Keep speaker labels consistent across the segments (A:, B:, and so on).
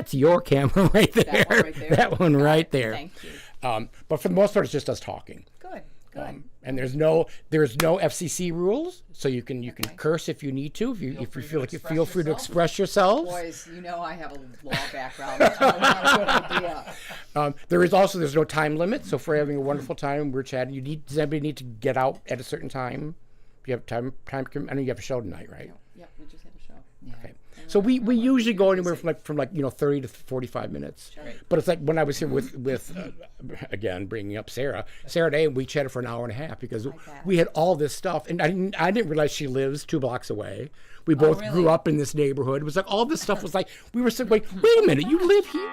A: That's your camera right there.
B: That one right there?
A: That one right there.
B: Thank you.
A: But for the most part, it's just us talking.
B: Good.
A: And there's no FCC rules, so you can curse if you need to. If you feel like you feel free to express yourselves.
B: Boys, I have a law background. That's not a good idea.
A: There's no time limit. So if we're having a wonderful time, we're chatting. Does anybody need to get out at a certain time? Do you have time? I know you have a show tonight, right?
B: Yep, we just had a show. Yeah.
A: Okay. So we usually go anywhere from 30 to 45 minutes.
B: Sure.
A: But it's like when I was here with again bringing up Sarah Day, we chatted for an hour and a half because we had all this stuff, and I didn't realize she lives 2 blocks away. We both grew up in this neighborhood. It was like all this stuff was like we were saying, wait a minute, you live here?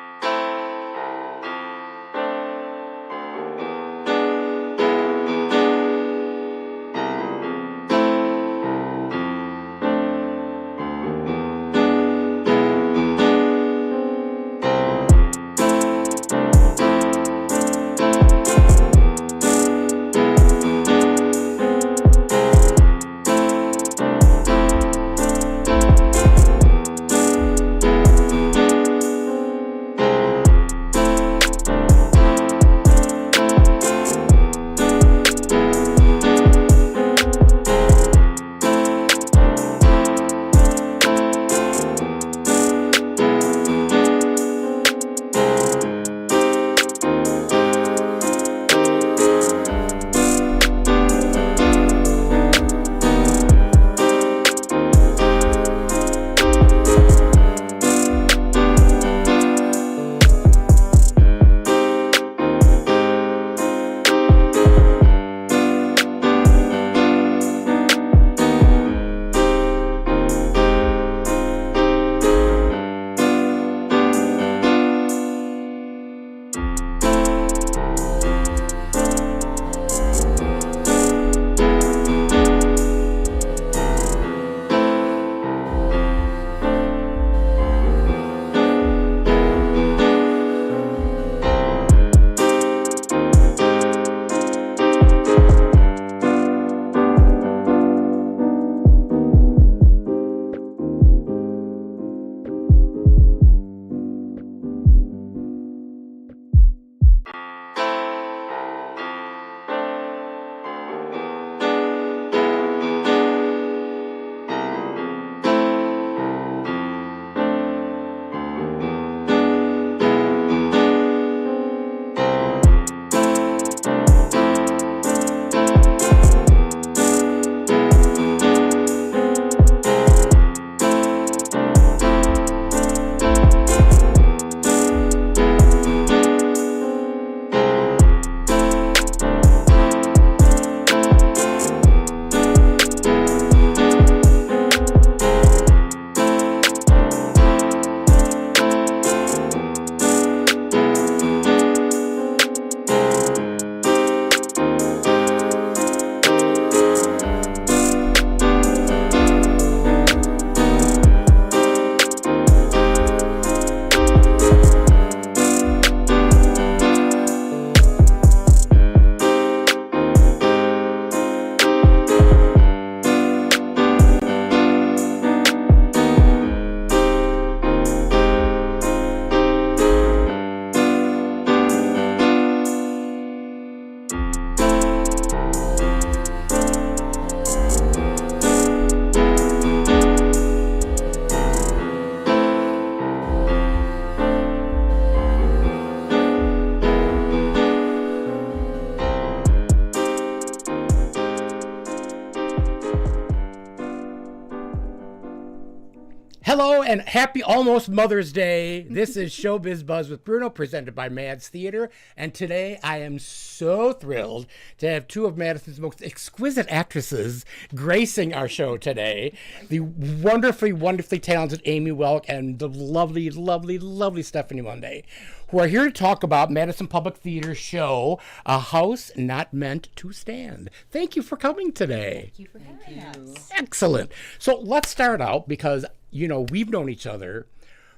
A: Hello and happy almost Mother's Day. This is Biz Buzz with Bruno, presented by Mads Theatre. And today I am so thrilled to have two of Madison's most exquisite actresses gracing our show today. The wonderfully talented Amy Welk and the lovely Stephanie Monday, who are here to talk about Madison Public Theater show, A House Not Meant to Stand. Thank you for coming today.
B: Thank you for having us.
A: Excellent. So let's start out because, you know, we've known each other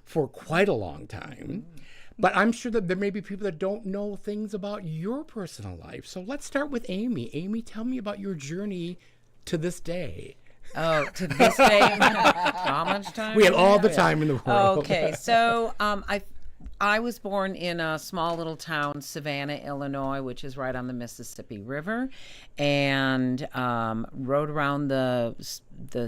A: for quite a long time, but I'm sure that there may be people that don't know things about your personal life. So let's start with Amy. Amy, tell me about your journey to this day.
C: Oh, to this day, how much time?
A: We have all the time in the world.
C: Okay, so I was born in a small little town, Savannah, Illinois, which is right on the Mississippi River, and rode around the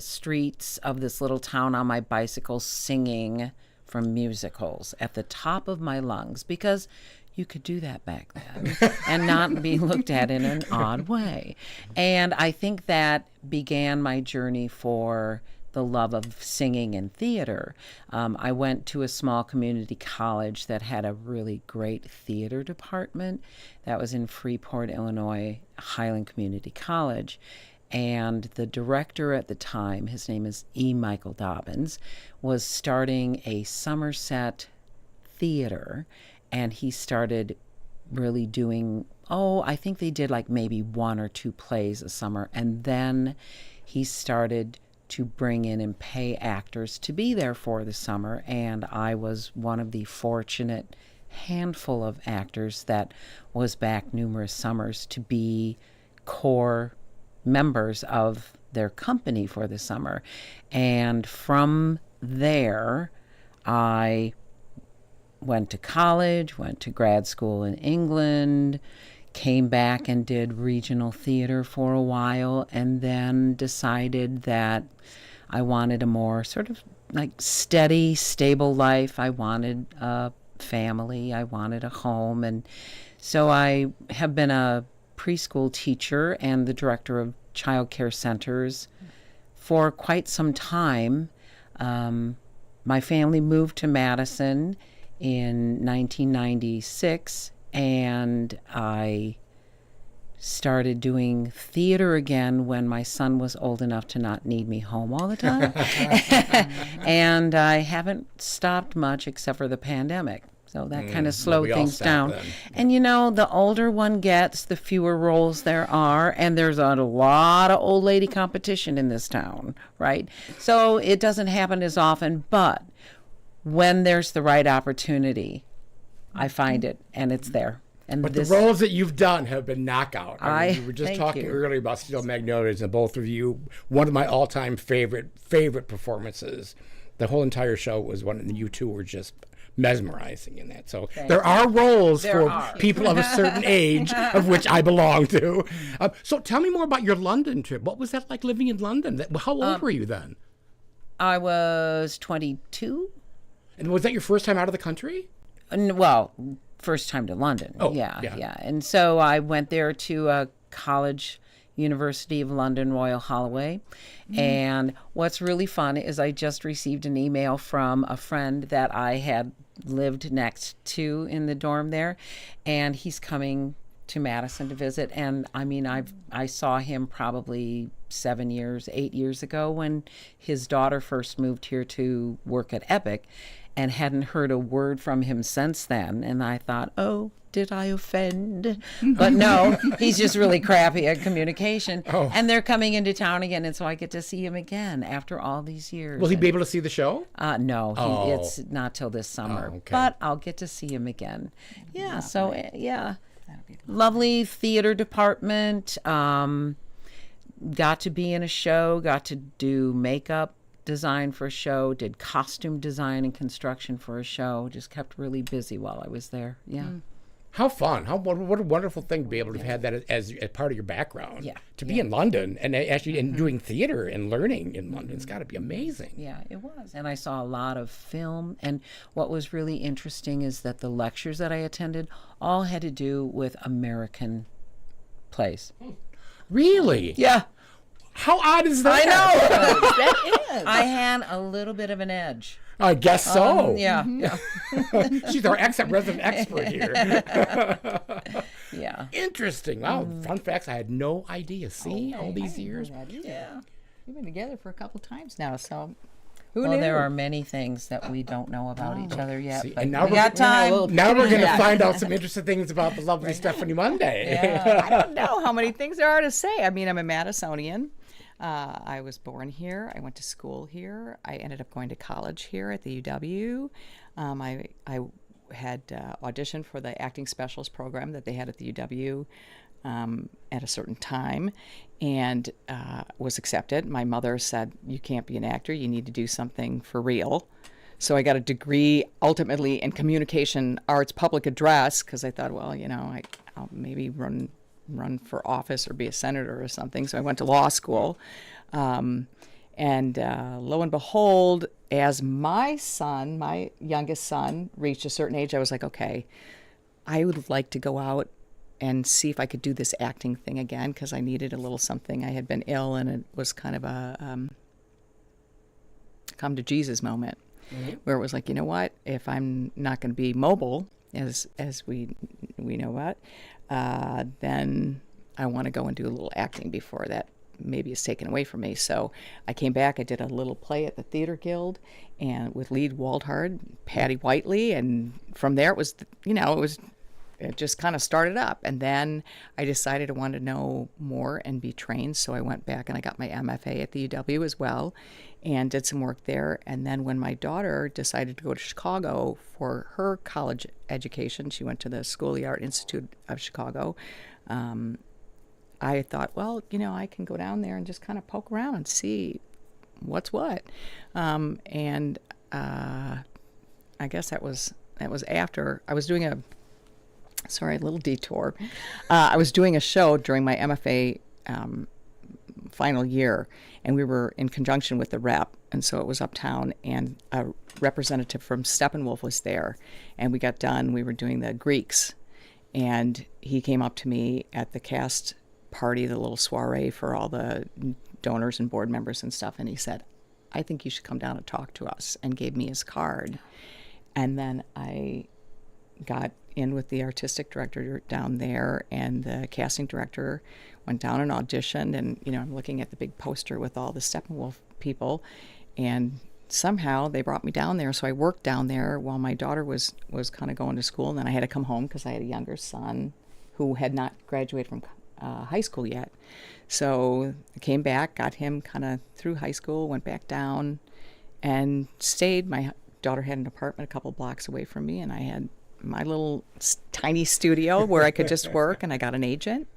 C: streets of this little town on my bicycle, singing from musicals at the top of my lungs, because you could do that back then and not be looked at in an odd way. And I think that began my journey for the love of singing and theater. I went to a small community college that had a really great theater department. That was in Freeport, Illinois, Highland Community College. And the director at the time, his name is E. Michael Dobbins, was starting a Somerset theater. And he started really doing, I think they did like maybe 1 or 2 plays a summer. And then he started to bring in and pay actors to be there for the summer. And I was one of the fortunate handful of actors that was back numerous summers to be core members of their company for the summer. And from there, I went to college, went to grad school in England, came back and did regional theater for a while, and then decided that I wanted a more sort of like steady, stable life. I wanted a family. I wanted a home. And so I have been a preschool teacher and the director of child care centers for quite some time. My family moved to Madison in 1996, and I started doing theater again when my son was old enough to not need me home all the time. And I haven't stopped much except for the pandemic. So that kind of slowed things down.
A: Then.
C: And the older one gets, the fewer roles there are, and there's a lot of old lady competition in this town, right? So it doesn't happen as often, but when there's the right opportunity, I find it, and it's there. And
A: But the roles that you've done have been knockout. We were just
C: thank
A: talking
C: you.
A: earlier about Steel Magnolias, and both of you, one of my all-time favorite performances. The whole entire show was one, and you two were just mesmerizing in that. So there are roles for people of a certain age, of which I belong to. So tell me more about your London trip. What was that like living in London? How old were you then?
C: I was 22.
A: And was that your first time out of the country?
C: Well, first time to London.
A: Oh,
C: yeah.
A: yeah.
C: And so I went there to a college, University of London, Royal Holloway. And what's really fun is I just received an email from a friend that I had lived next to in the dorm there, and he's coming to Madison to visit. And I mean, I saw him probably 8 years ago when his daughter first moved here to work at Epic, and hadn't heard a word from him since then. And I thought, oh, did I offend? But no, he's just really crappy at communication.
A: Oh.
C: And they're coming into town again, and so I get to see him again after all these years.
A: Will he be able to see the show?
C: No,
A: Oh.
C: it's not till this summer.
A: Oh, okay.
C: But I'll get to see him again. Yeah, so, yeah.
B: That'll be
C: Lovely theater department. Got to be in a show, got to do makeup design for a show, did costume design and construction for a show. Just kept really busy while I was there. Yeah.
A: How fun. What a wonderful thing to be able to have that as part of your background.
C: Yeah.
A: To be in London and actually and doing theater and learning in London, it's got to be amazing.
C: Yeah, it was. And I saw a lot of film. And what was really interesting is that the lectures that I attended all had to do with American plays.
A: Really?
C: Yeah.
A: How odd is that?
C: I know.
B: that is.
C: I had a little bit of an edge.
A: I guess so.
C: Yeah.
A: She's our resident expert here.
C: Yeah.
A: Interesting. Wow. Fun facts. I had no idea. See, all these years.
C: Yeah.
B: We've been together for a couple times now, so who
C: Well,
B: knew?
C: there are many things that we don't know about each other yet.
A: See,
C: but
A: and now
C: we
A: we're
C: got time.
A: Now we're going to
B: Yeah.
A: find out some interesting things about the lovely Stephanie Monday.
B: I don't know how many things there are to say. I mean, I'm a Madisonian. I was born here. I went to school here. I ended up going to college here at the UW. I had auditioned for the acting specialist program that they had at the UW. at a certain time, and was accepted. My mother said, "You can't be an actor. You need to do something for real." So I got a degree ultimately in communication arts, public address, because I thought, well, I'll maybe run for office or be a senator or something. So I went to law school. And lo and behold, as my youngest son, reached a certain age, I was like, okay, I would like to go out and see if I could do this acting thing again, because I needed a little something. I had been ill, and it was kind of a come to Jesus moment, where it was like, you know what, if I'm not going to be mobile, as we know what, then I want to go and do a little acting before that maybe is taken away from me. So I came back, I did a little play at the Theater Guild, and with Lead Waldhard, Patty Whiteley, and from there it just kind of started up. And then I decided I wanted to know more and be trained, so I went back and I got my MFA at the UW as well, and did some work there. And then when my daughter decided to go to Chicago for her college education, she went to the School of the Art Institute of Chicago. I thought, well, I can go down there and just kind of poke around and see what's what. And I guess that was after I was doing a little detour. I was doing a show during my MFA final year, and we were in conjunction with the rep, and so it was uptown, and a representative from Steppenwolf was there, and we got done. We were doing the Greeks, and he came up to me at the cast party, the little soiree for all the donors and board members and stuff, and he said, "I think you should come down and talk to us," and gave me his card. And then I got in with the artistic director down there, and the casting director went down and auditioned, and I'm looking at the big poster with all the Steppenwolf people, and somehow they brought me down there. So I worked down there while my daughter was kind of going to school, and then I had to come home because I had a younger son who had not graduated from high school yet. So I came back, got him kind of through high school, went back down and stayed. My daughter had an apartment a couple blocks away from me, and I had my little tiny studio where I could just work, and I got an agent,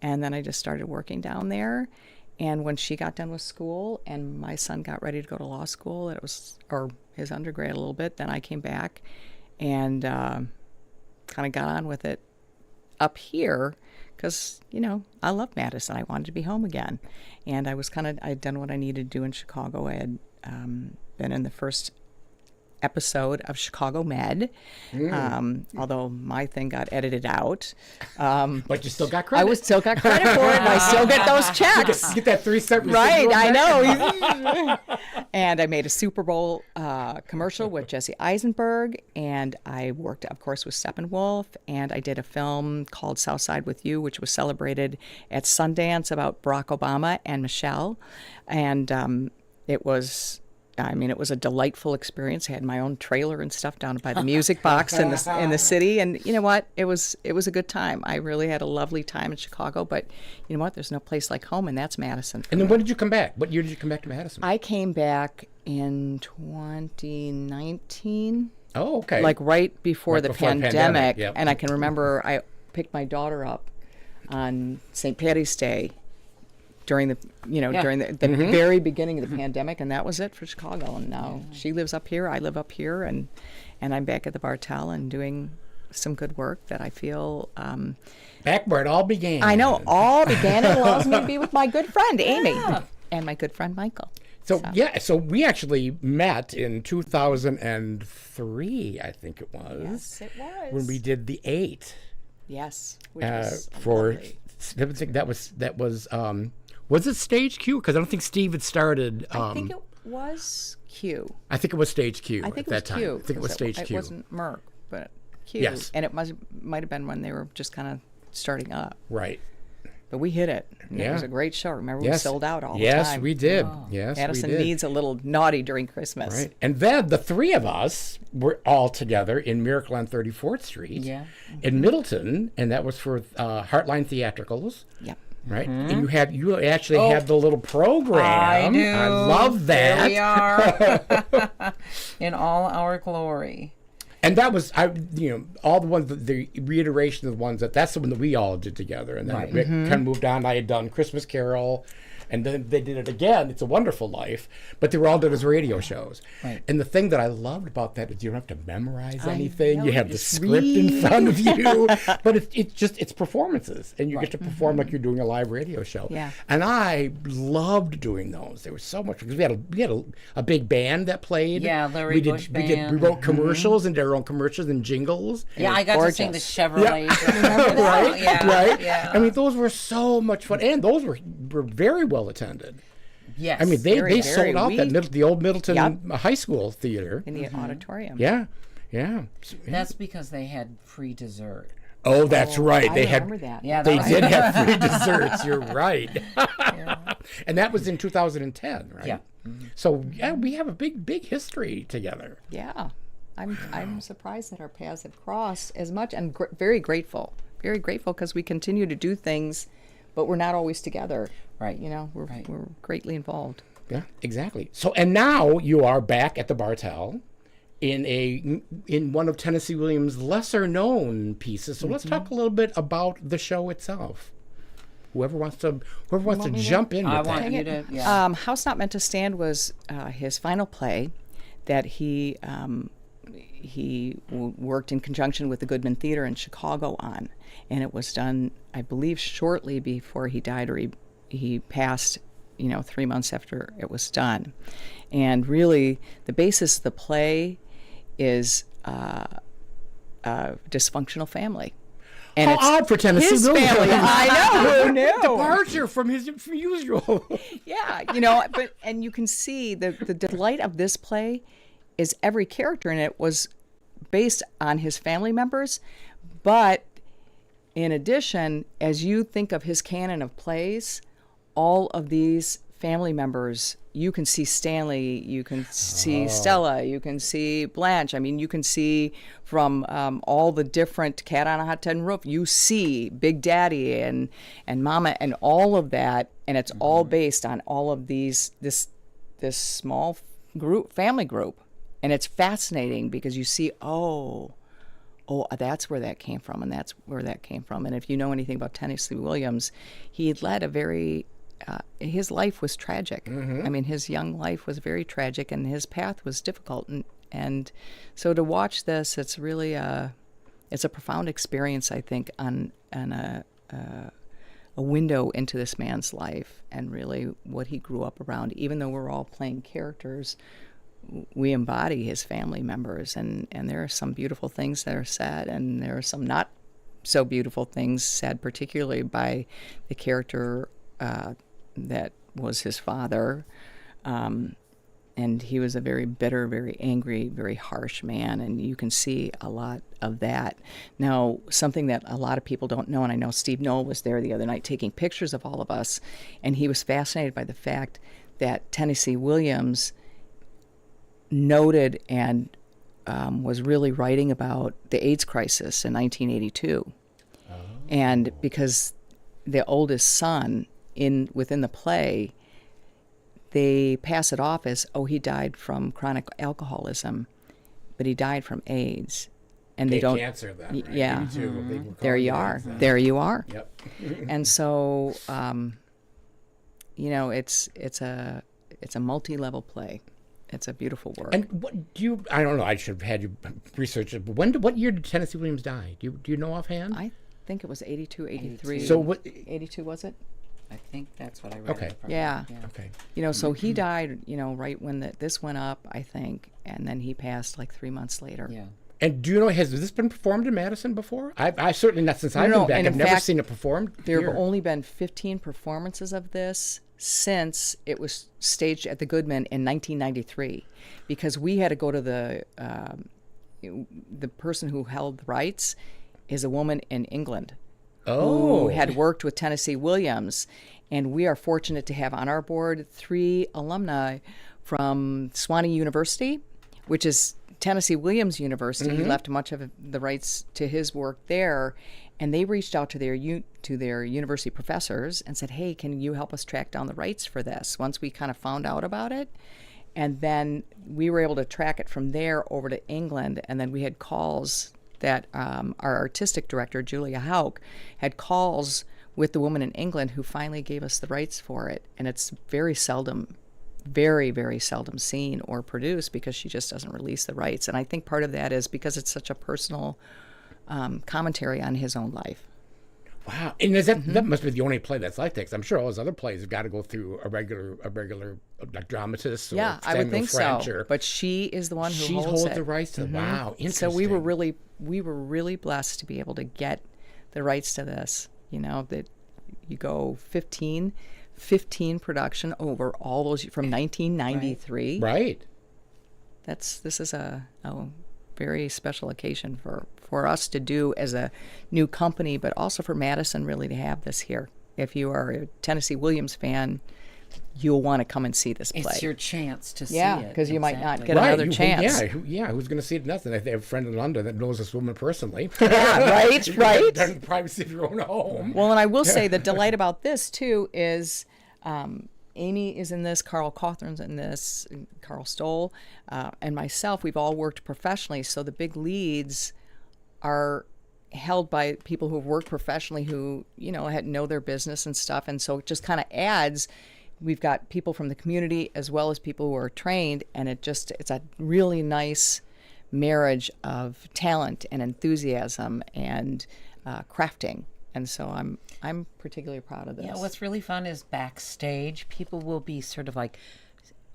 B: and then I just started working down there. And when she got done with school and my son got ready to go to law school, or his undergrad a little bit, then I came back and kind of got on with it up here, because I love Madison. I wanted to be home again, and I'd done what I needed to do in Chicago. I had been in the first episode of Chicago Med, although my thing got edited out.
A: But you still got credit.
B: Still got credit for it, and I still get those checks.
A: Get that 3-cent
B: right, I know. And I made a Super Bowl commercial with Jesse Eisenberg, and I worked, of course, with Steppenwolf, and I did a film called South Side with You, which was celebrated at Sundance about Barack Obama and Michelle. And it was a delightful experience. I had my own trailer and stuff down by the Music Box in the city, and you know what? It was a good time. I really had a lovely time in Chicago, but you know what? There's no place like home, and that's Madison.
A: And then when did you come back? What year did you come back to Madison?
B: I came back in 2019.
A: Oh, okay.
B: Like right before the pandemic.
A: Yep.
B: And I can remember I picked my daughter up on St. Patty's Day during the very beginning of the pandemic, and that was it for Chicago. And now she lives up here, I live up here, and I'm back at the Bartell and doing some good work that I feel
A: back where it all began.
B: I know, all began. It allows me to be with my good friend Amy and my good friend Michael.
A: So we actually met in 2003, I think it was.
B: Yes, it was.
A: When we did the 8.
B: Yes, which was
A: was it Stage Q? Because I don't think Steve had started.
B: I think it was Q.
A: I think it was Stage Q.
B: I think
A: at that time.
B: Q.
A: I think it was Stage Q.
B: It wasn't Merck, but Q.
A: Yes.
B: And it might have been when they were just kind of starting up.
A: Right.
B: But we hit it.
A: Yeah.
B: It was a great show. Remember, we sold out all the time.
A: Yes, we did. Oh. Yes,
B: Madison
A: we did.
B: needs a little naughty during Christmas.
A: Right. And then the three of us were all together in Miracle on 34th Street in Middleton, and that was for Heartline Theatricals.
B: Yep.
A: Right, and you actually had the little program.
C: I do.
A: I love that.
C: There we are in all our glory.
A: And that was, all the ones, the reiteration of the ones that's the one that we all did together. And then
C: Right.
A: it kind of moved on. I had done Christmas Carol, and then they did it again. It's a Wonderful Life, but they were all done as radio shows.
C: Right.
A: And the thing that I loved about that is you don't have to memorize anything.
B: know,
A: You have the
B: just
A: script in
B: read.
A: front of you, but it's performances, and you get to perform like you're doing a live radio show.
B: Yeah.
A: And I loved doing those. There was so much because we had a big band that played.
C: Yeah, Larry
A: we
C: Bush
A: we
C: band.
A: wrote commercials and did our own commercials and jingles.
C: Yeah, I got to sing the
B: gorgeous.
C: Chevrolet. Remember that?
A: Right,
C: Yeah,
A: right.
C: Yeah.
A: I mean, those were so much fun, and those were very well attended.
C: Yes.
A: I mean, they
B: Very,
A: sold out
B: very.
A: the old Middleton
B: Yep.
A: High School theater.
B: in the auditorium.
A: Yeah, yeah.
C: That's because they had free dessert.
A: Oh, that's right.
B: I
A: They
B: remember
A: had.
B: that.
C: Yeah,
A: They
C: that was
A: did have free desserts. You're right. And that was in 2010, right?
C: Yeah.
A: So yeah, we have a big history together.
B: Yeah, I'm surprised that our paths have crossed as much, and very grateful because we continue to do things, but we're not always together.
C: Right.
B: You know, we're greatly involved.
A: Yeah, exactly. So and now you are back at the Bartell in one of Tennessee Williams' lesser known pieces. So let's talk a little bit about the show itself. Whoever wants to jump in with
C: I
A: that.
C: want you to. Yeah.
B: House Not Meant to Stand was his final play that he worked in conjunction with the Goodman Theater in Chicago on, and it was done, I believe, shortly before he died, or he passed, 3 months after it was done. And really, the basis of the play is a dysfunctional family. And
A: How odd for Tennessee
B: his
A: Williams.
B: family. I know. Who knew?
A: Departure from usual.
B: Yeah, and you can see the delight of this play is every character in it was based on his family members, but in addition, as you think of his canon of plays, all of these family members, you can see Stanley, you can see Stella, you can see Blanche. I mean, you can see from all the different Cat on a Hot Tin Roof, you see Big Daddy and Mama and all of that, and it's all based on all of this small family group. And it's fascinating because you see, that's where that came from, and that's where that came from. And if you know anything about Tennessee Williams, he led a very his life was tragic. I mean, his young life was very tragic, and his path was difficult. And so to watch this, it's really it's a profound experience, I think, on a window into this man's life and really what he grew up around. Even though we're all playing characters, we embody his family members, and there are some beautiful things that are said, and there are some not so beautiful things said, particularly by the character that was his father. And he was a very bitter, very angry, very harsh man, and you can see a lot of that. Now, something that a lot of people don't know, and I know Steve Knoll was there the other night taking pictures of all of us, and he was fascinated by the fact that Tennessee Williams noted and was really writing about the AIDS crisis in 1982. And because the oldest son within the play, they pass it off as, he died from chronic alcoholism, but he died from AIDS. And they don't.
A: Cancer then. Right?
B: Yeah.
A: 82, they were calling
B: There you
A: it
B: are.
A: AIDS then.
B: There you are.
A: Yep.
B: And so, it's a multi-level play. It's a beautiful work.
A: And what do you? I don't know. I should have had you research it. But what year did Tennessee Williams die? Do you know offhand?
B: I think it was 82, 83.
A: So what?
B: 82, was it?
C: I think that's what I read.
A: Okay.
B: Yeah.
A: Okay.
B: So he died, right when this went up, I think, and then he passed like 3 months later.
C: Yeah.
A: And do you know, has this been performed in Madison before? I certainly not since I've
B: No,
A: been back.
B: and
A: I've
B: in
A: never
B: fact,
A: seen it performed.
B: There
A: here.
B: have only been 15 performances of this since it was staged at the Goodman in 1993, because we had to go to the person who held the rights is a woman in England who had worked with Tennessee Williams, and we are fortunate to have on our board 3 alumni from Sewanee University, which is Tennessee Williams University. He left much of the rights to his work there, and they reached out to their university professors and said, "Hey, can you help us track down the rights for this?" Once we kind of found out about it, And then we were able to track it from there over to England. And then we had calls that our artistic director, Julia Hauk, had calls with the woman in England who finally gave us the rights for it. And it's very seldom, very, very seldom seen or produced because she just doesn't release the rights. And I think part of that is because it's such a personal commentary on his own life.
A: Wow. And is that must be the only play that's like that, 'cause I'm sure all those other plays have got to go through a regular like dramatist or
B: Yeah, I would think
A: French
B: so. But she is the one who holds
A: the rights to Wow, interesting.
B: So we were really blessed to be able to get the rights to this. You know, that you go 15 production over all those from 1993.
A: Right.
B: This is a very special occasion for us to do as a new company, but also for Madison really to have this here. If you are a Tennessee Williams fan, you'll want to come and see this play.
C: It's your chance to see it.
B: Yeah, because you might not get
A: Right.
B: another chance.
A: Who's going to see it? Nothing. They have a friend in London that knows this woman personally.
B: Yeah, right.
A: Done in the privacy of your own home.
B: Well, and I will say the delight about this too is Amy is in this, Carl Cawthorn's in this, Carl Stoll, and myself. We've all worked professionally, so the big leads are held by people who have worked professionally, who know their business and stuff, and so it just kind of adds. We've got people from the community as well as people who are trained, and it's a really nice marriage of talent and enthusiasm and crafting. And so I'm particularly proud of this.
C: Yeah, what's really fun is backstage, people will be sort of like,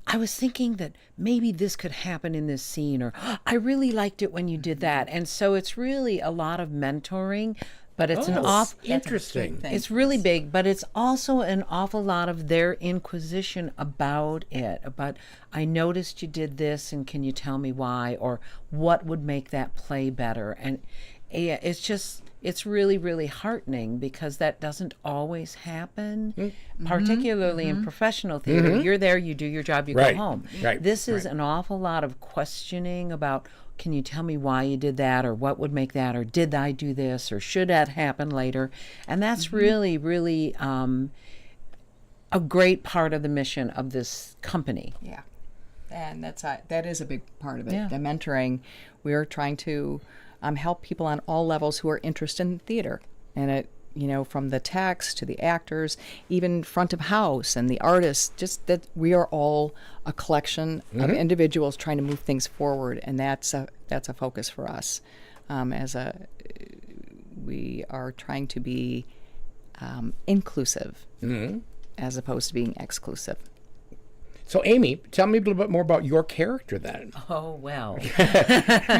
C: I was thinking that maybe this could happen in this scene, or I really liked it when you did that. And so it's really a lot of mentoring, but it's
A: interesting.
C: It's really big, but it's also an awful lot of their inquisition about it. But I noticed you did this, and can you tell me why, or what would make that play better? And it's really, really heartening because that doesn't always happen, particularly in professional theater. You're there, you do your job, you go home.
A: Right.
C: This is an awful lot of questioning about, can you tell me why you did that, or what would make that, or did I do this, or should that happen later? And that's really, really a great part of the mission of this company.
B: Yeah, and that is a big part of it.
C: Yeah.
B: The mentoring, we're trying to help people on all levels who are interested in theater, and it, from the text to the actors, even front of house and the artists, just that we are all a collection of individuals trying to move things forward, and that's a focus for us. We are trying to be inclusive as opposed to being exclusive.
A: So, Amy, tell me a little bit more about your character then.
C: Oh, well.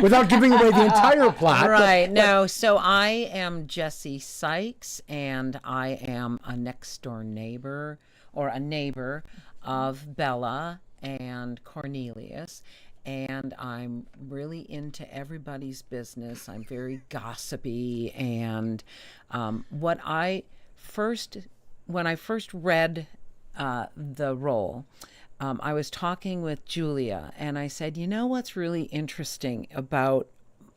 A: Without giving away the entire plot.
C: Right. No, so I am Jessie Sykes, and I am a next-door neighbor, or a neighbor of Bella and Cornelius. And I'm really into everybody's business. I'm very gossipy. And when I first read the role, I was talking with Julia, and I said, what's really interesting about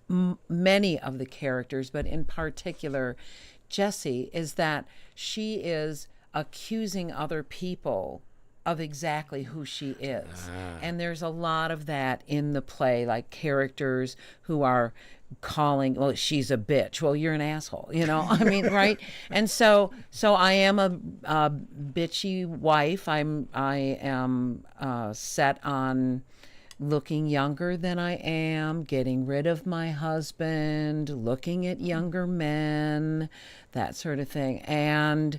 C: many of the characters, but in particular Jessie, is that she is accusing other people of exactly who she is. And there's a lot of that in the play, like characters who are calling, well, she's a bitch. Well, you're an asshole, I mean, right? And so I am a bitchy wife. I am set on looking younger than I am, getting rid of my husband, looking at younger men, that sort of thing, and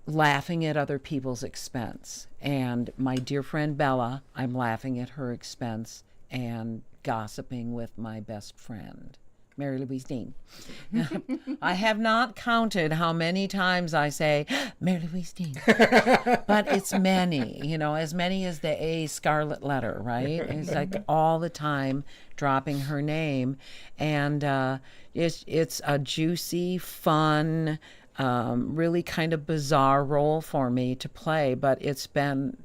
C: laughing at other people's expense. And my dear friend Bella, I'm laughing at her expense and gossiping with my best friend, Mary Louise Dean. I have not counted how many times I say, Mary Louise Dean. But it's many, as many as the A scarlet letter, right? It's like all the time dropping her name. And it's a juicy, fun, really kind of bizarre role for me to play, but it's been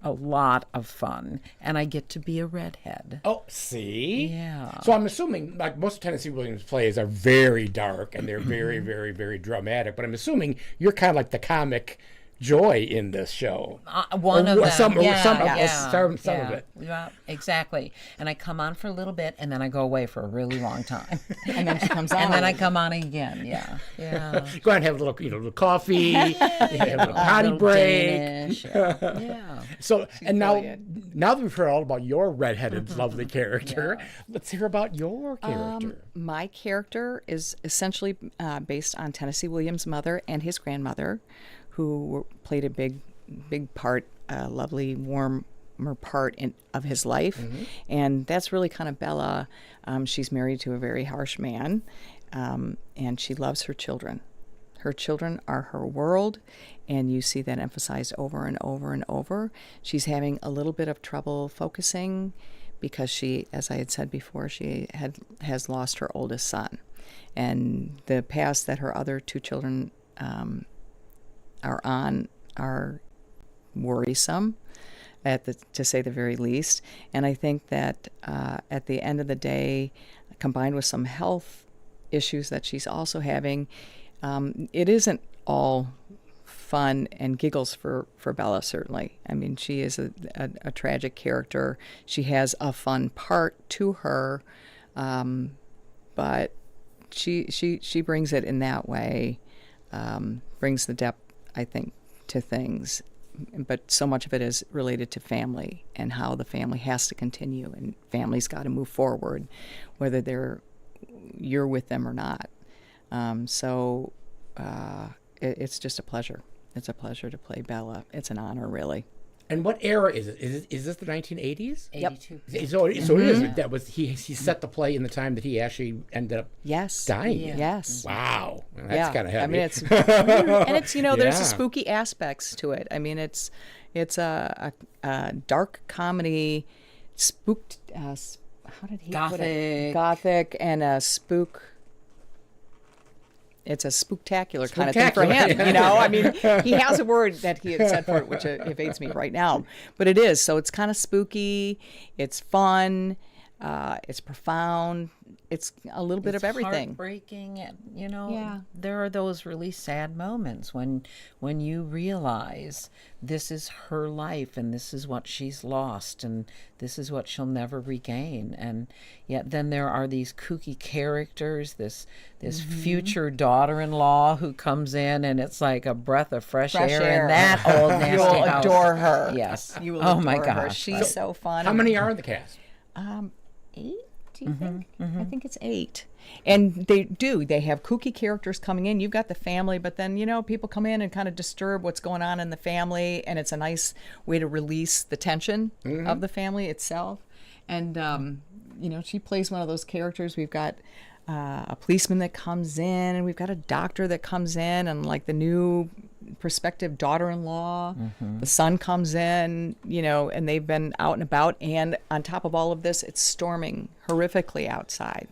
C: a lot of fun, and I get to be a redhead.
A: Oh, see?
C: Yeah.
A: So I'm assuming, like most Tennessee Williams plays are very dark, and they're very, very, very dramatic, but I'm assuming you're kind of like the comic joy in this show.
C: One of them.
A: Some of
C: Yeah,
A: it.
C: Yeah, exactly. And I come on for a little bit, and then I go away for a really long time.
B: And then she comes on.
C: And then I come on again. Yeah. Yeah.
A: Go ahead and have a little, little coffee, you have a little potty
C: Little
A: break.
C: Danish. Yeah.
A: So, and
B: brilliant.
A: now that we've heard all about your redheaded, lovely character, let's hear about your character.
B: My character is essentially based on Tennessee Williams' mother and his grandmother, who played a big part, a lovely, warmer part of his life. And that's really kind of Bella. She's married to a very harsh man, and she loves her children. Her children are her world, and you see that emphasized over and over and over. She's having a little bit of trouble focusing because she, as I had said before, has lost her oldest son. And the paths that her other two children are on are worrisome, to say the very least. And I think that at the end of the day, combined with some health issues that she's also having, it isn't all fun and giggles for Bella, certainly. I mean, she is a tragic character. She has a fun part to her, but she brings it in that way, brings the depth, I think, to things. But so much of it is related to family and how the family has to continue, and family's got to move forward, whether you're with them or not. It's just a pleasure. It's a pleasure to play Bella. It's an honor, really.
A: And what era is it? Is this the 1980s?
C: 82.
A: So it is. That was he set the play in the time that he actually ended up dying.
B: Yeah. Yes.
A: Wow. Well, that's kind of heavy.
B: I mean, it's and it's there's
A: Yeah.
B: a spooky aspects to it. I mean, it's a dark comedy, spooked. How did he put it? Gothic and a spook. It's a spooktacular kind of thing for him, I mean, he has a word that he had said for it, which evades me right now. But it is. So it's kind of spooky. It's fun. It's profound. It's a little bit of everything.
C: Heartbreaking,
B: Yeah.
C: There are those really sad moments when you realize this is her life and this is what she's lost and this is what she'll never regain. And yet then there are these kooky characters, this future daughter-in-law who comes in, and it's like a breath of fresh air in that old nasty
B: You'll
C: house.
B: adore her.
C: Yes.
B: You will
C: oh my
B: adore her.
C: gosh.
B: She's so fun.
A: How many are in the cast?
B: 8, do you think? I think it's 8. And they have kooky characters coming in. You've got the family, but then, people come in and kind of disturb what's going on in the family, and it's a nice way to release the tension of the family itself. And, she plays one of those characters. We've got a policeman that comes in, and we've got a doctor that comes in, and like the new prospective daughter-in-law, the son comes in, and they've been out and about, and on top of all of this, it's storming horrifically outside.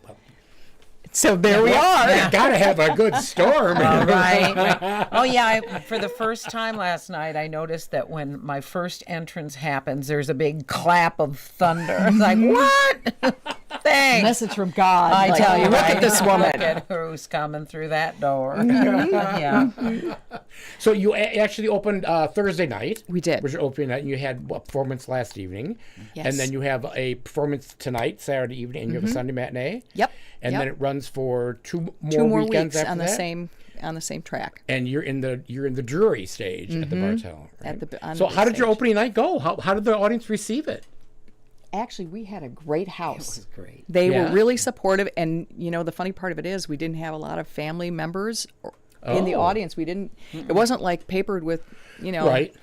B: So there we are.
A: You gotta have a good storm.
C: Right. Oh yeah. For the first time last night, I noticed that when my first entrance happens, there's a big clap of thunder. It's like, what? Thanks.
B: Message from God.
C: I tell you,
B: look at this woman.
C: Look at who's coming through that door. Yeah.
A: So you actually opened Thursday night.
B: We did.
A: Was your opening night, and you had a performance last evening.
B: Yes.
A: And then you have a performance tonight, Saturday evening, and you have a Sunday matinee.
B: Yep.
A: And then it runs for two
B: more
A: weekends
B: weeks
A: after
B: on the
A: that?
B: on the same track.
A: And you're in the Drury stage at the Bartell. Right?
B: On
A: So
B: the
A: how did your
B: stage.
A: opening night go? How did the audience receive it?
B: Actually, we had a great house.
C: It was great.
B: They
A: Yeah.
B: were really supportive, and the funny part of it is we didn't have a lot of family members in the
A: Oh.
B: audience. We didn't. It wasn't like papered with,
A: Right.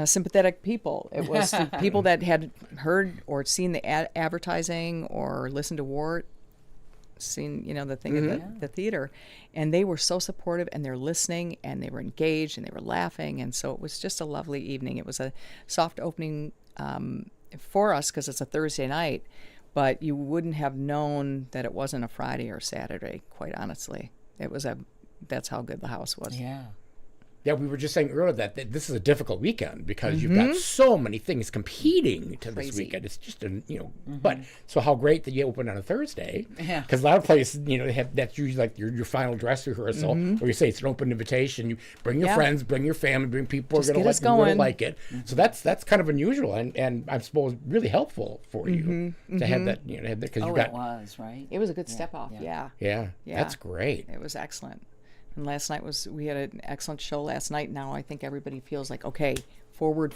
B: sympathetic people. It was the people that had heard or seen the advertising or listened to Wart, seen the thing at the theater, and they were so supportive, and they're listening, and they were engaged, and they were laughing, and so it was just a lovely evening. It was a soft opening for us because it's a Thursday night, but you wouldn't have known that it wasn't a Friday or Saturday, quite honestly. That's how good the house was.
C: Yeah.
A: Yeah, we were just saying earlier that this is a difficult weekend because you've got so many things competing to this
B: Crazy.
A: weekend. It's just but so how great that you open on a Thursday?
C: Yeah.
A: Because a lot of places, they have that's usually like your final dress rehearsal, or you say it's an open invitation. You bring your
B: Yeah.
A: friends, bring your family, bring people
B: Just
A: who are
B: get us
A: going to
B: going.
A: like it. So that's kind of unusual and I suppose really helpful for you to have that because
C: Oh,
A: you've got
C: it was, right?
B: It was a good step off.
C: yeah.
B: Yeah.
A: yeah, that's great.
B: It was excellent. And last night we had an excellent show last night. Now I think everybody feels like, okay, forward.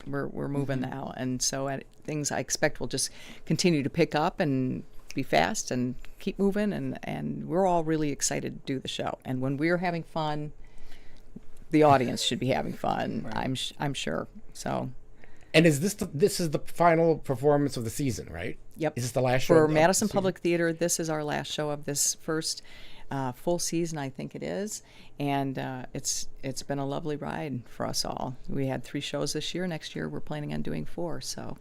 B: We're moving now. And so things I expect will just continue to pick up and be fast and keep moving. And we're all really excited to do the show. And when we're having fun, the audience should be having fun. Right. I'm sure. So.
A: And is this is the final performance of the season, right?
B: Yep.
A: Is this the last show
B: For
A: of the
B: Madison
A: season?
B: Public Theater, this is our last show of this first full season, I think it is, and it's been a lovely ride for us all. We had 3 shows this year. Next year, we're planning on doing 4, so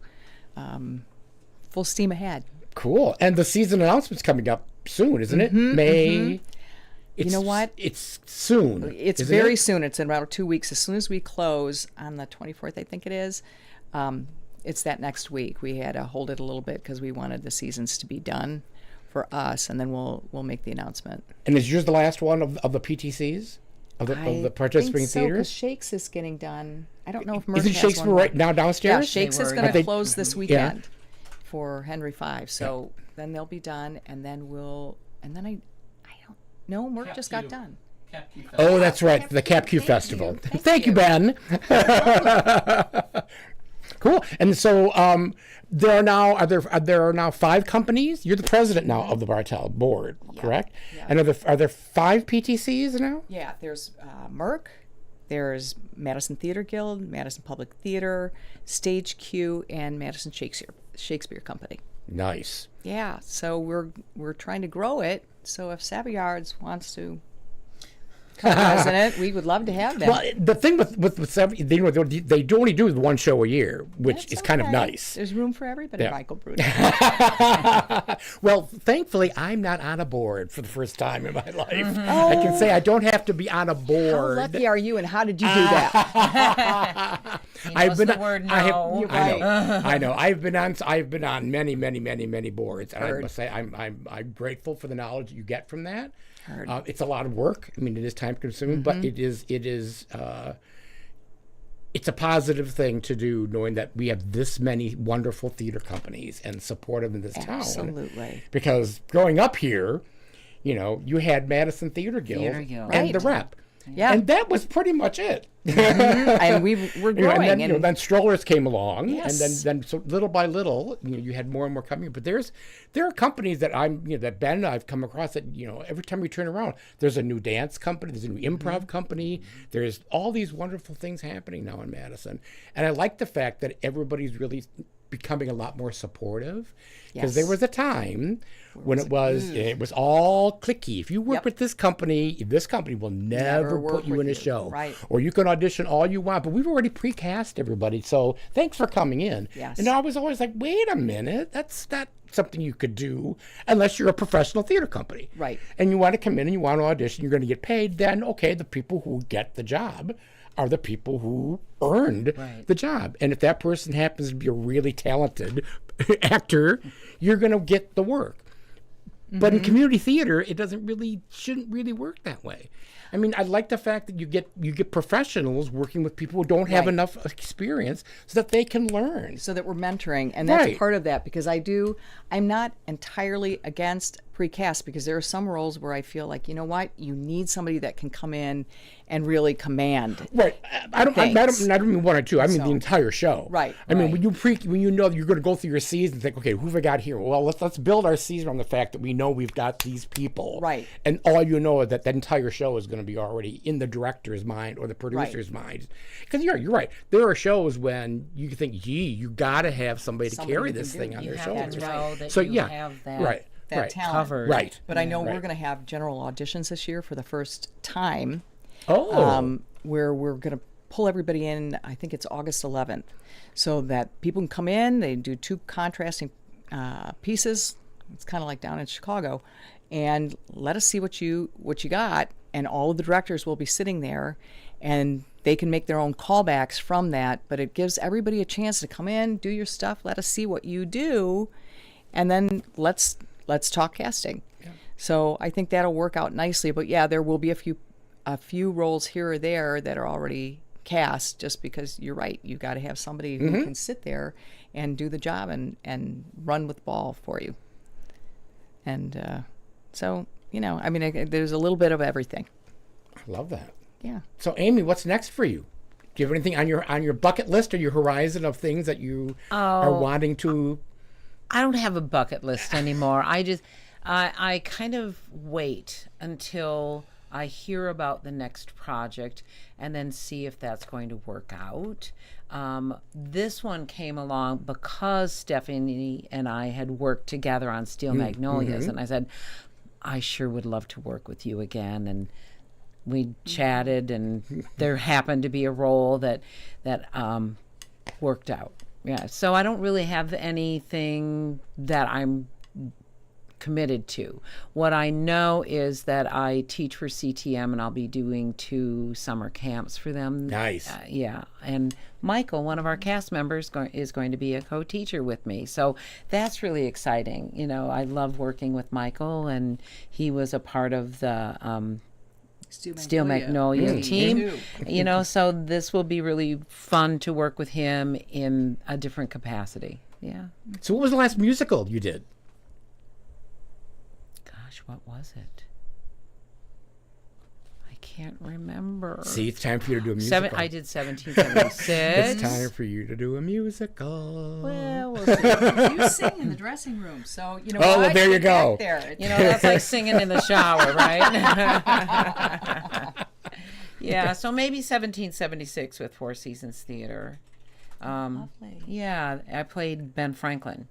B: full steam ahead.
A: Cool. And the season announcement's coming up soon, isn't it? May.
B: You know what?
A: It's soon.
B: It's
A: isn't
B: very
A: it?
B: soon. It's in about 2 weeks. As soon as we close on the 24th, I think it is. It's that next week. We had to hold it a little bit because we wanted the seasons to be done for us, and then we'll make the announcement.
A: And is yours the last one of the PTCs of the participating
B: think so,
A: theaters?
B: 'cause Shakes is getting done. I don't know if Merck
A: Isn't
B: has
A: Shakespeare
B: one
A: right now
B: Yeah,
A: downstairs?
B: Shakes is
C: were,
B: going
A: yeah.
B: to close this
A: Yeah.
B: weekend for Henry V. So then they'll be done, and then I don't know. Merck just got done.
A: Oh, that's right. The Cap Q Festival. Thank you, Ben. Cool. And so there are now 5 companies. You're the president now of the Bartel board, correct?
B: Yeah.
A: And are there 5 PTCs now?
B: Yeah, there's Merck, there's Madison Theater Guild, Madison Public Theater, Stage Q, and Madison Shakespeare Company.
A: Nice.
B: Yeah, so we're trying to grow it. So if Savoyards wants to come president, we would love to have them.
A: Well, the thing with Seven, they do only do 1 show a year, which
B: That's
A: is kind of
B: okay.
A: nice.
B: There's room for everybody,
A: Yeah.
B: Michael Bruno.
A: Well, thankfully, I'm not on a board for the first time in my life. I can say I don't have to be on a
B: How
A: board.
B: lucky are you, and how did you do that?
C: He knows the word no.
A: I know. I've been on many boards, and I
B: Heard.
A: must say I'm grateful for the knowledge you get from that.
B: Heard.
A: It's a lot of work. I mean, it is time consuming, but it is. It's a positive thing to do, knowing that we have this many wonderful theater companies and supportive in this town.
B: Absolutely.
A: Because growing up here, you had Madison Theater Guild,
C: Theater Guild.
A: and the
B: Right.
A: Rep.
B: Yeah.
A: And that was pretty much it.
B: And we're growing.
A: And then, then strollers came along,
B: Yes.
A: and then so little by little, you had more and more coming. But there are companies that that Ben and I've come across that every time we turn around, there's a new dance company, there's a new improv company, there's all these wonderful things happening now in Madison, and I like the fact that everybody's really becoming a lot more supportive, because there
B: Yes.
A: was a time when it was all cliquey. If you work
B: Yep.
A: with this company will never
B: work
A: put you
B: with
A: in a
B: you.
A: show,
B: Right.
A: or you can audition all you want, but we've already precast everybody, so thanks for coming in.
B: Yes.
A: And I was always like, wait a minute, that's not something you could do unless you're a professional theater company.
B: Right.
A: And you want to come in and you want to audition, you're going to get paid, then okay, the people who get the job are the people who earned the job. And if that person happens to be a really talented actor, you're going to get the work. But in community theater, it shouldn't really work that way. I mean, I like the fact that you get professionals working with people who don't have
B: Right.
A: enough experience so that they can learn.
B: So that we're mentoring, and that's
A: Right.
B: part of that, because I'm not entirely against precast, because there are some roles where I feel like, you need somebody that can come in and really command.
A: Right. I don't mean 1 or 2. I mean the
B: So-
A: entire show.
B: Right,
A: I mean, when you know you're going to go through your season and think, okay, who have I got here? Well, let's build our season on the fact that we know we've got these people.
B: Right.
A: And all you know is that entire show is going to be already in the director's mind or the producer's mind. Because you're right. There are shows when you think, gee, you got to have somebody to
B: Somebody
A: carry
B: who can
A: this
B: do
A: thing
B: it.
A: on
C: You
A: their
C: have
A: shoulders.
C: to know that
A: So
C: you
A: yeah,
C: have that.
A: right.
B: that
A: right.
B: talent.
C: Covered.
A: Right.
B: But I know
A: Right.
B: we're going to have general auditions this year for the first time,
A: Oh.
B: where we're going to pull everybody in. I think it's August 11th, so that people can come in. They do 2 contrasting pieces. It's kind of like down in Chicago, and let us see what you got. And all of the directors will be sitting there, and they can make their own callbacks from that, but it gives everybody a chance to come in, do your stuff, let us see what you do, and then let's talk casting. Yeah. So I think that'll work out nicely. But yeah, there will be a few roles here or there that are already cast, just because you're right, you got to have somebody who can sit there and do the job and run with the ball for you. And so, you know, I mean, there's a little bit of everything.
A: I love that.
B: Yeah.
A: So, Amy, what's next for you? Do you have anything on your bucket list or your horizon of things that you are wanting to?
C: I don't have a bucket list anymore. I kind of wait until I hear about the next project and then see if that's going to work out. This one came along because Stephanie and I had worked together on Steel Magnolias, and I said, I sure would love to work with you again. And we chatted, and there happened to be a role that worked out. Yeah, so I don't really have anything that I'm committed to. What I know is that I teach for CTM, and I'll be doing 2 summer camps for them.
A: Nice.
C: Yeah, and Michael, one of our cast members, is going to be a co-teacher with me. So that's really exciting. You know, I love working with Michael, and he was a part of the Steel Magnolia team. You know, so this will be really fun to work with him in a different capacity. Yeah.
A: So what was the last musical you did?
C: What was it? I can't remember.
A: See, it's time for you to do a musical.
C: I did 1776.
A: It's time for you to do a musical.
C: Well, we'll see.
B: You sing in the dressing room, so you know.
A: Oh, well, there you go.
B: There.
C: You know, that's like singing in the shower, right? Yeah, so maybe 1776 with Four Seasons Theater.
B: Lovely.
C: Yeah, I played Ben Franklin.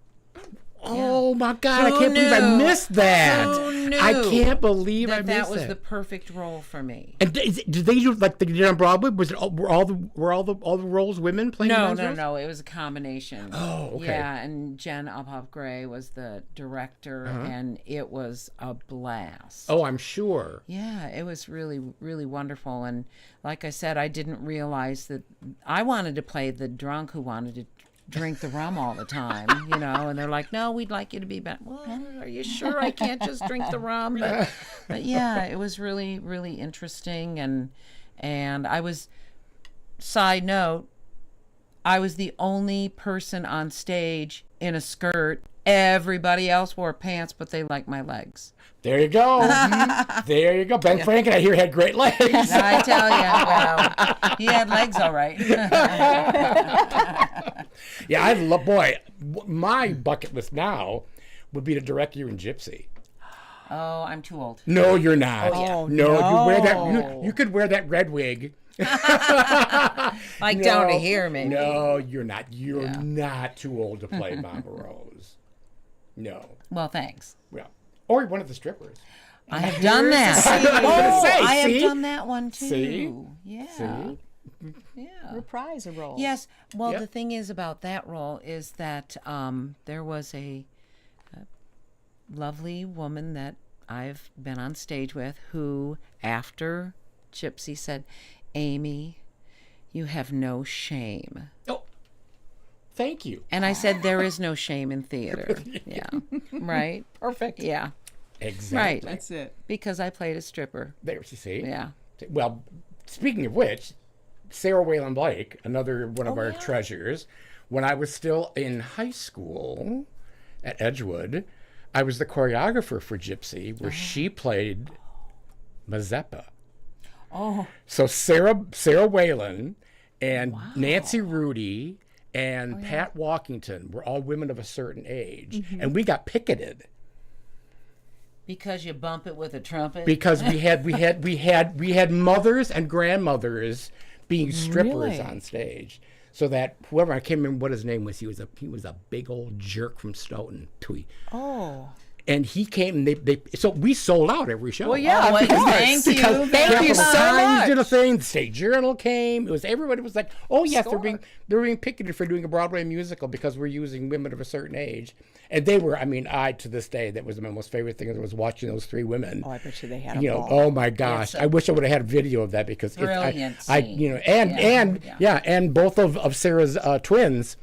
A: Oh my God! I can't believe I missed that.
C: Who knew
A: I can't believe I missed
C: that was
A: it.
C: the perfect role for me.
A: And did they do like they did on Broadway? Was it were all the roles women playing?
C: No. It was a combination.
A: Oh, okay.
C: Yeah, and Jen Uphoff Gray was the director, and it was a blast.
A: Oh, I'm sure.
C: Yeah, it was really, really wonderful. And like I said, I didn't realize that I wanted to play the drunk who wanted to drink the rum all the time, you know, and they're like, no, we'd like you to be back. Well, are you sure I can't just drink the rum? But yeah, it was really, really interesting. And I was, side note, I was the only person on stage in a skirt. Everybody else wore pants, but they liked my legs.
A: There you go. There you go. Ben Franklin, I hear, had great legs.
C: I tell you, well, he had legs all right.
A: Yeah, I love, boy, my bucket list now would be to direct you in Gypsy.
C: Oh, I'm too old.
A: No, you're not.
B: Oh,
A: no,
B: no.
A: you wear that. You could wear that red wig.
C: Like down to here, maybe.
A: No, you're not. You're not too old to play Mama Rose. No.
C: Well, thanks.
A: Well, or one of the strippers.
C: I have done that. I have done that one too.
A: See?
C: Yeah.
A: See?
C: Yeah.
B: Reprise a role.
C: Yes. Well,
A: Yep.
C: the thing is about that role is that there was a lovely woman that I've been on stage with who, after Gypsy, said, Amy, you have no shame.
A: Oh, thank you.
C: And I said, there is no shame in theater. Yeah. Right?
B: Perfect.
C: Yeah.
A: Exactly.
C: Right.
B: That's it.
C: Because I played a stripper.
A: There, you see?
C: Yeah.
A: Well, speaking of which, Sarah Whalen Blake, another one of our treasures, when I was still in high school at Edgewood, I was the choreographer for Gypsy, where she played Mazeppa.
B: Oh.
A: So Sarah Whalen and Nancy Rudy and Pat Walkington were all women of a certain age, and we got picketed
C: Because you bump it with a trumpet.
A: because we had mothers and grandmothers being strippers
B: Really?
A: on stage. So that whoever, I can't remember what his name was, he was a big old jerk from Stoughton.
B: Oh.
A: and he came, and so we sold out every show.
B: Well, yeah,
C: Oh,
B: of course.
C: thank you.
A: Because
B: Thank you
A: Capital
B: so
A: Times
B: much.
A: did a thing. The State Journal came. It was everybody was like, "Oh yes,
B: Score.
A: they're being picketed for doing a Broadway musical because we're using women of a certain age." And they were. I mean, to this day, that was my most favorite thing. Was watching those three women.
B: Oh, I bet you they had a
A: You know,
B: ball.
A: oh my gosh! I wish I would have had a video of that because
C: Brilliant
A: I
C: scene.
A: you know, and both of Sarah's twins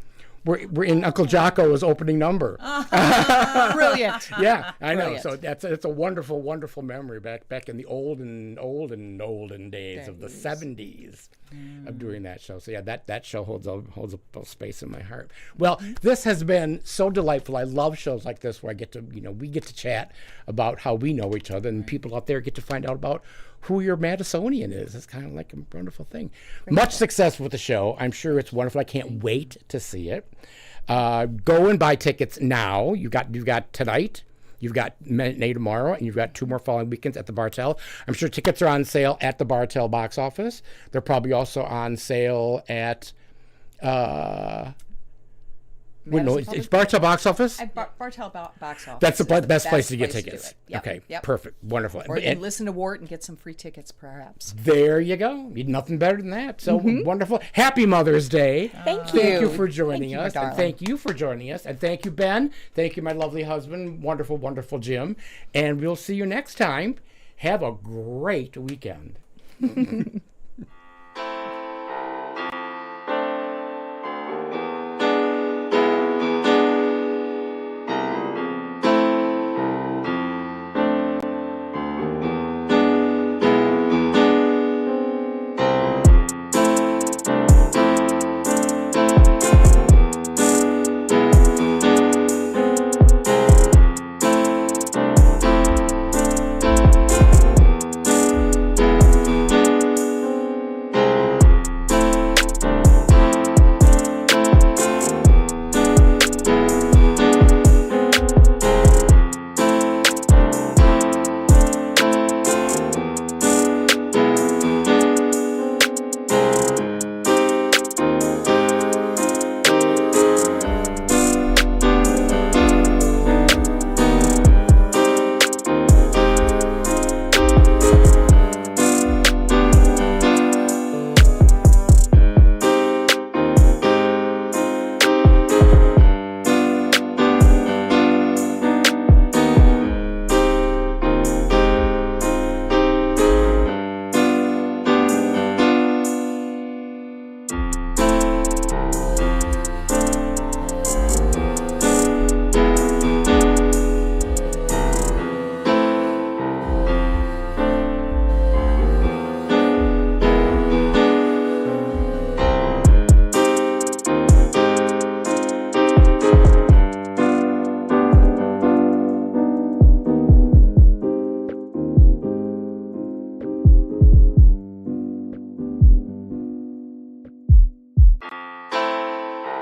A: were in Uncle Jocko's opening number.
B: Brilliant.
A: Yeah, I know.
B: Brilliant.
A: So it's a wonderful, wonderful memory back in the olden days of the 70s of doing that show. So yeah, that show holds a space in my heart. Well, this has been so delightful. I love shows like this where I get to, we get to chat about how we know each other, and people out there get to find out about who your Madisonian is. It's kind of like a wonderful thing. Much success with the show. I'm sure it's wonderful. I can't wait to see it. Go and buy tickets now. You've got tonight, you've got matinee tomorrow, and you've got 2 more following weekends at the Bartell. I'm sure tickets are on sale at the Bartell box office. They're probably also on sale at it's Bartell box office.
B: Bartell box office.
A: That's the
B: is
A: best place to get
B: do
A: tickets.
B: it. Yep,
A: Okay,
B: yep.
A: perfect, wonderful.
B: Or you
A: And
B: can listen to Wart and get some free tickets, perhaps.
A: there you go. Nothing better than that. So wonderful. Happy Mother's Day.
B: Thank
A: Thank you
B: you.
A: for joining
B: Thank you, my
A: us. And
B: darling.
A: thank you for joining us. And thank you, Ben. Thank you, my lovely husband. Wonderful, wonderful Jim. And we'll see you next time. Have a great weekend.